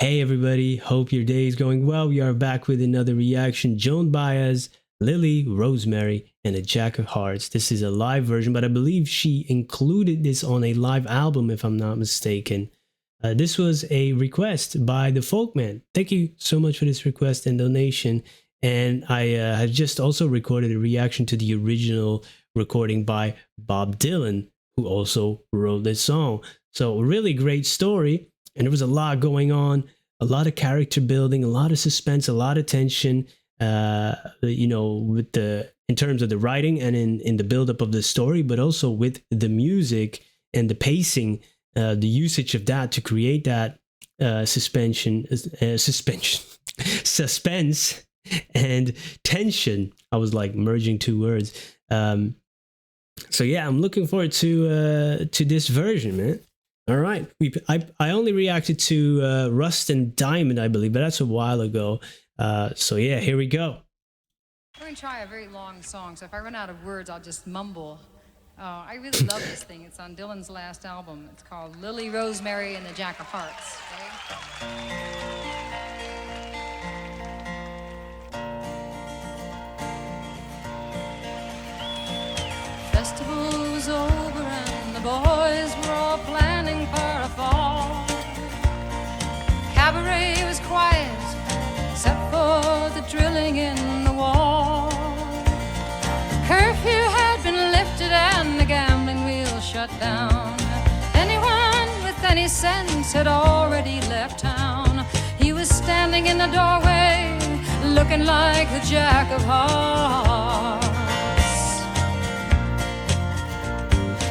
Hey everybody, hope your day is going well. We are back with another reaction. Joan Baez, Lily, Rosemary, and a Jack of Hearts. This is a live version, but I believe she included this on a live album, if I'm not mistaken. This was a request by the Folkman. Thank you so much for this request and donation. And I have just also recorded a reaction to the original recording by Bob Dylan, who also wrote this song. So, a really great story. And there was a lot going on, a lot of character building, a lot of suspense, a lot of tension. With the in terms of the writing and in the buildup of the story, but also with the music and the pacing, the usage of that to create that suspension, suspense, and tension. I was like merging two words. So yeah, I'm looking forward to this version, man. All right, I only reacted to Rust and Diamond, I believe, but that's a while ago. So yeah, here we go. I'm going to try a very long song, so if I run out of words, I'll just mumble. I really love this thing. It's on Dylan's last album. It's called Lily, Rosemary, and the Jack of Hearts. Okay? Festival was over and the boys were all planning for a fall. Cabaret was quiet, except for the drilling in the wall. Curfew had been lifted and the gambling wheel shut down. Anyone with any sense had already left town. He was standing in the doorway, looking like the Jack of Hearts.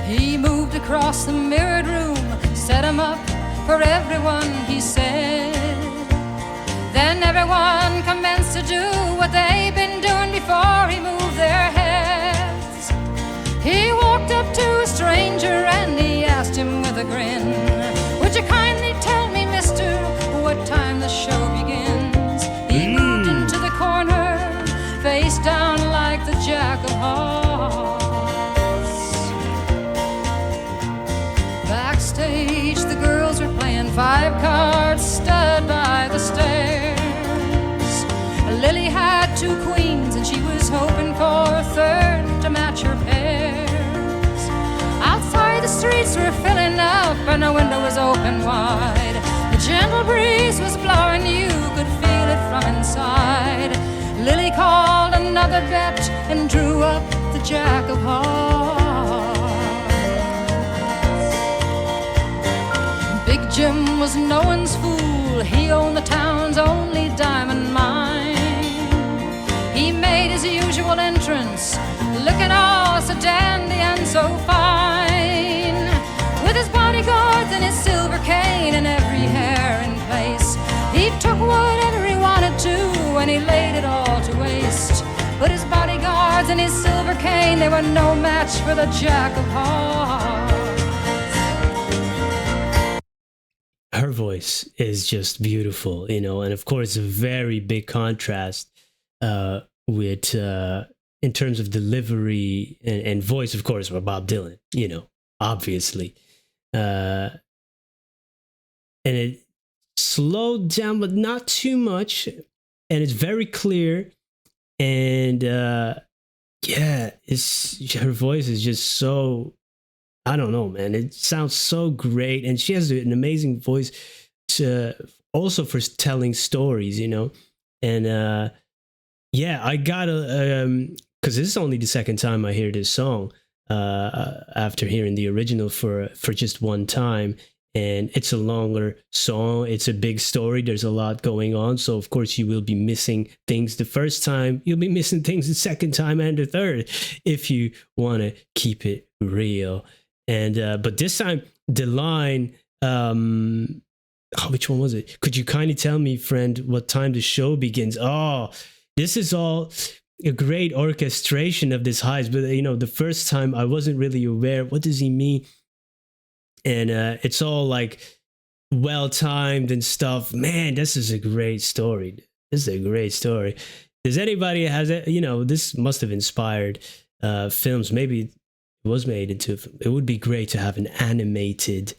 He moved across the mirrored room, set him up for everyone, he said. Then everyone commenced to do what they'd been doing before he moved their heads. He walked up to a stranger and he asked him with a grin, "Would you kindly tell me, mister, what time the show begins?" He moved into the corner, face down like the Jack of Hearts. Backstage, the girls were playing five cards, stood by the stairs. Lily had two queens and she was hoping for a third to match her pairs. Outside, the streets were filling up and the window was open wide. The gentle breeze was blowing, you could feel it from inside. Lily called another bet and drew up the Jack of Hearts. Big Jim was no one's fool, he owned the town's only diamond mine. He made his usual entrance, looking all so dandy and so fine, with his bodyguards and his silver cane and every hair in place. He took whatever he wanted to and he laid it all to waste. But his bodyguards and his silver cane, they were no match for the Jack of Hearts. Her voice is just beautiful, and of course a very big contrast with in terms of delivery and voice, of course, for Bob Dylan, obviously. And it slowed down, but not too much, and it's very clear. And yeah, her voice is just so, I don't know, man. It sounds so great, and she has an amazing voice also for telling stories, And yeah, I gotta because this is only the second time I hear this song after hearing the original for just one time, and it's a longer song. It's a big story. There's a lot going on, so of course you will be missing things the first time. You'll be missing things the second time and the third if you want to keep it real. And but this time the line, which one was it? Could you kindly tell me, friend, what time the show begins? Oh, this is all a great orchestration of this heist. But the first time I wasn't really aware. What does he mean? And it's all like well timed and stuff. Man, this is a great story. This is a great story. Does anybody has it? This must have inspired films. Maybe was made into. It would be great to have an animated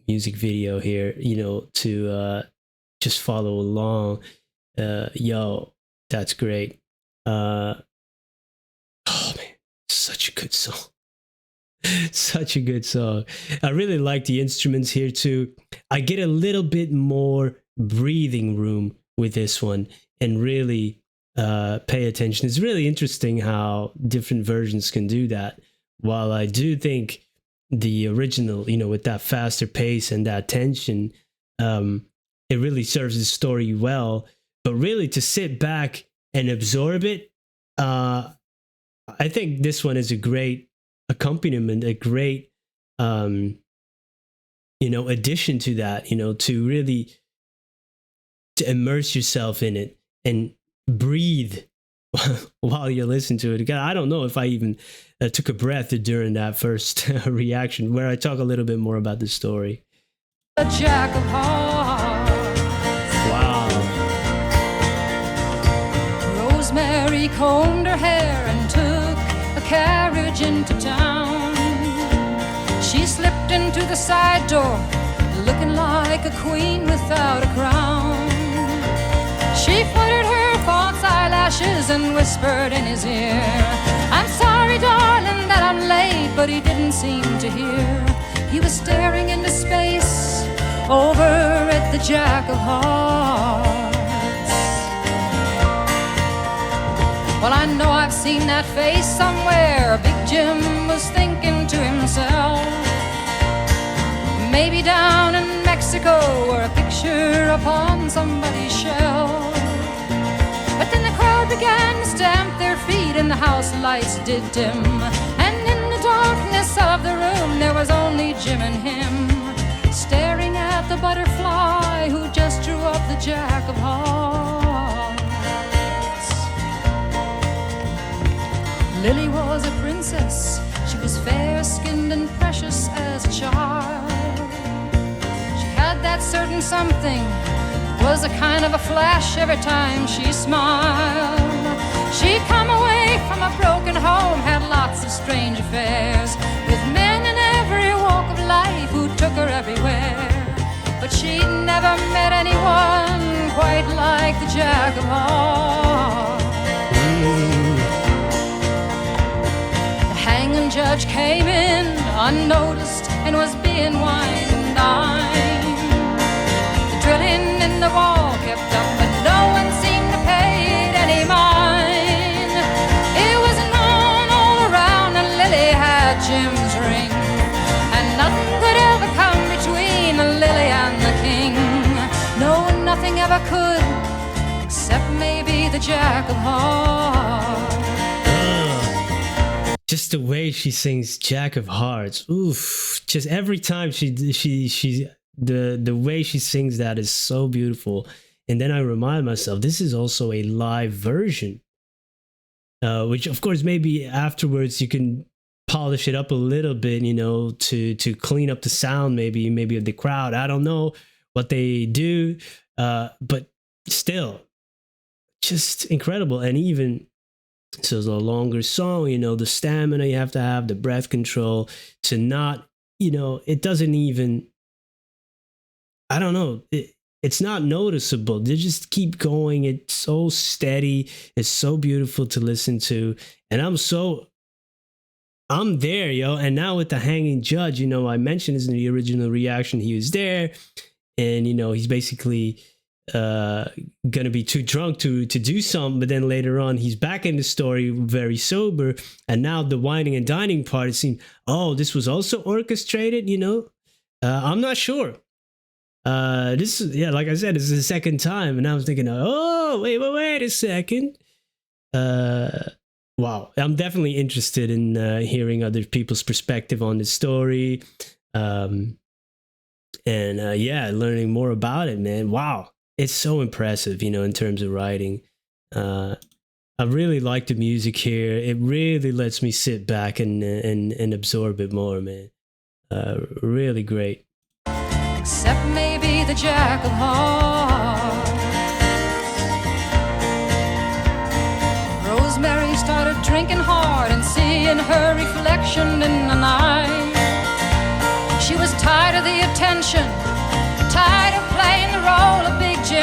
music video here, to just follow along. Yo, that's great. Oh man, such a good song. Such a good song. I really like the instruments here too. I get a little bit more breathing room with this one and really pay attention. It's really interesting how different versions can do that. While I do think the original, you know, with that faster pace and that tension, it really serves the story well. But really to sit back and absorb it, I think this one is a great accompaniment, a great addition to that, to really to immerse yourself in it and breathe while you listen to it. I don't know if I even took a breath during that first reaction, where I talk a little bit more about the story. A jack of hearts. Wow. Rosemary combed her hair and took a carriage into town. She slipped into the side door, looking like a queen without a crown. She fluttered her false eyelashes and whispered in his ear, "I'm sorry, darling, that I'm late," but he didn't seem to hear. He was staring into space over at the Jack of Hearts. Well, I know I've seen that face somewhere. Big Jim was thinking to himself, maybe down in Mexico, or a picture upon somebody's shelf. But then the crowd began to stamp their feet and the house lights did dim, and in the darkness of the room there was only Jim and him, staring at the butterfly who just drew up the Jack of Hearts. Lily was a princess. She was fair-skinned and precious as a child. She had that certain something, was a kind of a flash every time she smiled. She'd come away from a broken home, had lots of strange affairs with men in every walk of life who took her everywhere. But she'd never met anyone quite like the Jack of Hearts. The hanging judge came in unnoticed and was being wined and dined. The drilling in the wall kept up, but no one seemed to pay it any mind. It was known all around that Lily had Jim's ring, and nothing could ever come between Lily and the king. No, nothing ever could, except maybe the Jack of Hearts. Just the way she sings Jack of Hearts, oof! Just every time the way she sings that is so beautiful. And then I remind myself, this is also a live version, which of course maybe afterwards you can polish it up a little bit, to clean up the sound, maybe of the crowd. I don't know what they do, but still, just incredible. And even so, it's a longer song, the stamina you have to have, the breath control to not, it doesn't even, I don't know, it's not noticeable. They just keep going. It's so steady. It's so beautiful to listen to. And I'm there, yo. And now with the hanging judge, I mentioned this in the original reaction. He was there, and he's basically gonna be too drunk to do something, but then later on he's back in the story very sober, and now the whining and dining part, it seemed, this was also orchestrated. I'm not sure. This is, like I said, this is the second time, and I was thinking, wait a second. Wow, I'm definitely interested in hearing other people's perspective on the story, and learning more about it, man. Wow, it's so impressive, in terms of writing. I really like the music here. It really lets me sit back and absorb it more, man. Really great. Except maybe the Jack of Hearts. Rosemary started drinking hard and seeing her reflection in the night. She was tired of the attention, tired of playing the role of Big Jim.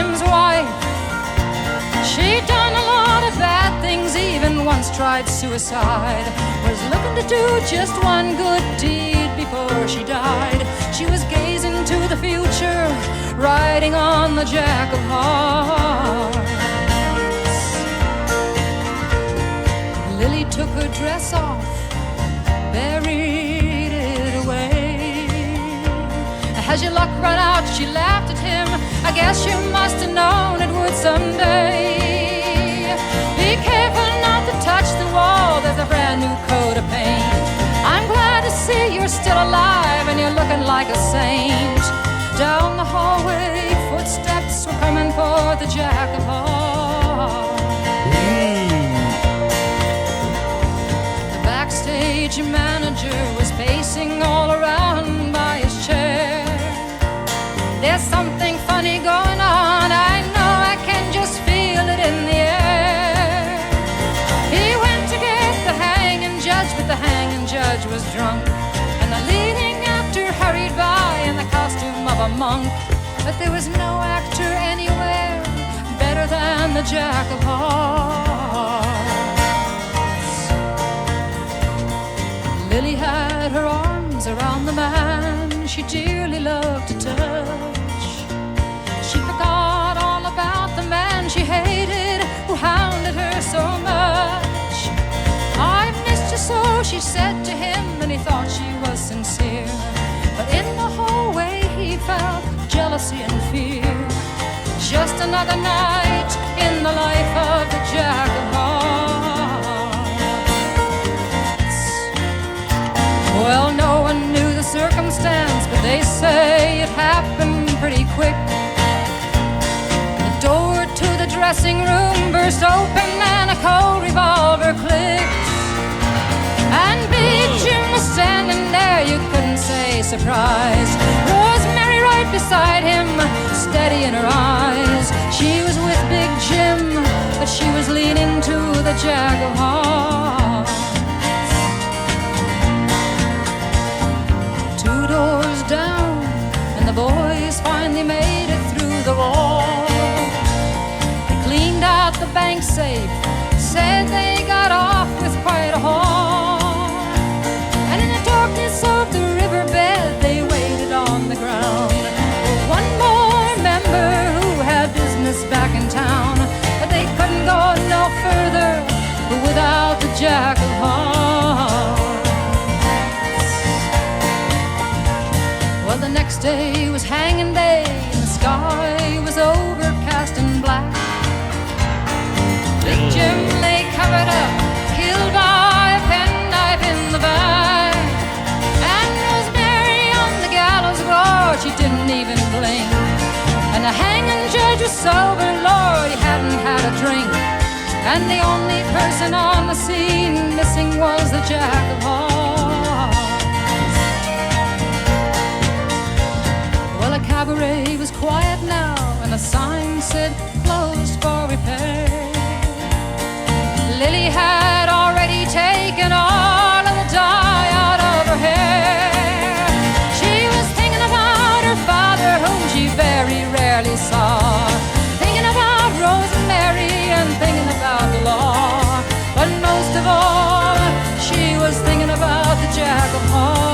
once tried suicide, was looking to do just one good deed before she died. She was gazing to the future, riding on the Jack of Hearts. Lily took her dress off, buried it away. As your luck ran out, she laughed at him. I guess you must have known it would someday. Be careful not to touch the wall, there's a brand new coat of paint. I'm glad to see you're still alive and you're looking like a saint. Down the hallway, footsteps were coming for the Jack of Hearts. The backstage manager was pacing all around by his chair. There's something funny going on, I know, I can just feel it in the air. He went to get the hanging judge, but the hanging judge was drunk, and the leading actor hurried by in the costume of a monk. But there was no actor anywhere better than the Jack of Hearts. Lily had her arms around the man she dearly loved to touch. She forgot all about the man she hated, who hounded her so much. I've missed you so, she said to him, and he thought she was sincere. But in the hallway he felt jealousy and fear. Just another night in the life of the Jack of Hearts. Well, no one knew the circumstance, but they say it happened pretty quick. The door to the dressing room burst open and a cold revolver clicked. And Big Jim was standing there, you couldn't say surprised. Rosemary right beside him, steady in her eyes. She was with Big Jim, but she was leaning to the Jack of Hearts. 2 doors down, and the boys finally made it through the wall. They cleaned out the bank safe, said they got off with quite a haul. And in the darkness of the riverbed, they waited on the ground for one more member who had business back in town. But they couldn't go no further without the Jack of Hearts. Well, the next day was hanging day, and the sky was overcast and black. Big Jim lay covered up, killed by a penknife in the back. And Rosemary on the gallows roared, she didn't even blink. And the hanging judge was sober, Lord, he hadn't had a drink. And the only person on the scene missing was the Jack of Hearts. Well, the cabaret was quiet now, and a sign said closed for repair. Lily had already taken all of the dye out of her hair. She was thinking about her father, whom she very rarely saw, thinking about Rosemary and thinking about the law. But most of all, she was thinking about the Jack of Hearts.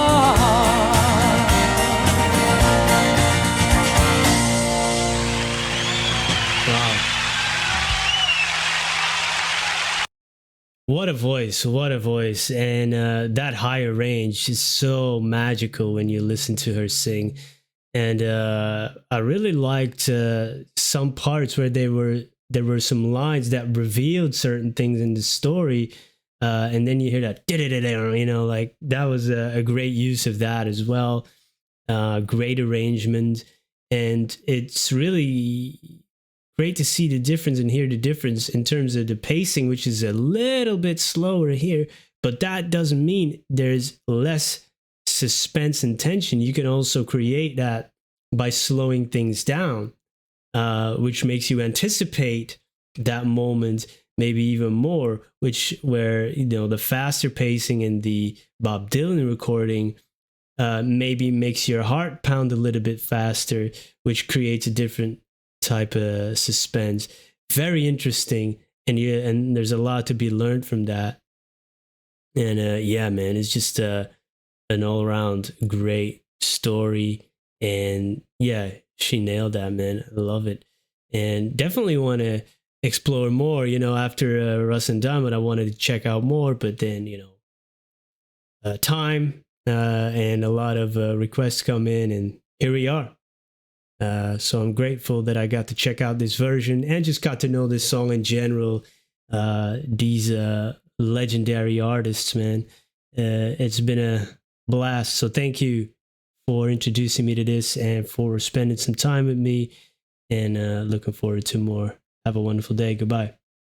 Wow. What a voice, what a voice. And that higher range is so magical when you listen to her sing. And I really liked some parts where there were some lines that revealed certain things in the story. And then you hear that, you know, like that was a great use of that as well. Great arrangement. And it's really great to see the difference and hear the difference in terms of the pacing, which is a little bit slower here, but that doesn't mean there's less suspense and tension. You can also create that by slowing things down, which makes you anticipate that moment maybe even more, where, you know, the faster pacing in the Bob Dylan recording maybe makes your heart pound a little bit faster, which creates a different type of suspense. Very interesting. and there's a lot to be learned from that. And yeah, man, it's just an all around great story. And yeah, she nailed that, man. I love it. And definitely want to explore more, after Russ and Diamond, I wanted to check out more, but then, time and a lot of requests come in, and here we are. So I'm grateful that I got to check out this version and just got to know this song in general. These legendary artists, man. It's been a blast. So thank you for introducing me to this and for spending some time with me. And looking forward to more. Have a wonderful day. Goodbye.